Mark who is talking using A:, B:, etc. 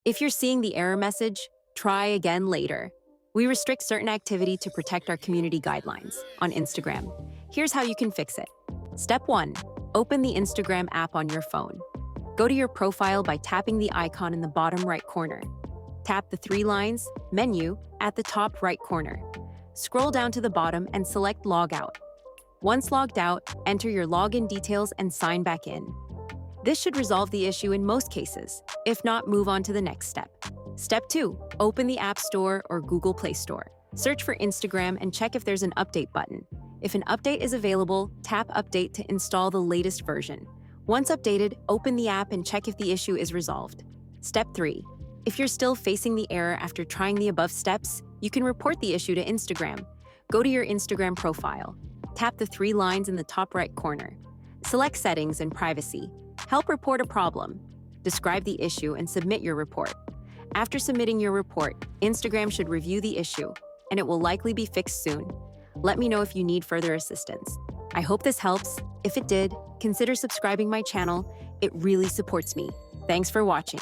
A: If you're seeing the error message, try again later. We restrict certain activity to protect our community guidelines on Instagram. Here's how you can fix it. Step 1. Open the Instagram app on your phone. Go to your profile by tapping the icon in the bottom right corner. Tap the three lines, menu, at the top right corner. Scroll down to the bottom and select Log Out. Once logged out, enter your login details and sign back in. This should resolve the issue in most cases. If not, move on to the next step. Step 2. Open the App Store or Google Play Store. Search for Instagram and check if there's an update button. If an update is available, tap Update to install the latest version. Once updated, open the app and check if the issue is resolved. Step 3. If you're still facing the error after trying the above steps, you can report the issue to Instagram. Go to your Instagram profile. Tap the three lines in the top right corner. Select Settings and Privacy. Help report a problem. Describe the issue and submit your report. After submitting your report, Instagram should review the issue, and it will likely be fixed soon. Let me know if you need further assistance. I hope this helps. If it did, consider subscribing my channel. It really supports me. Thanks for watching.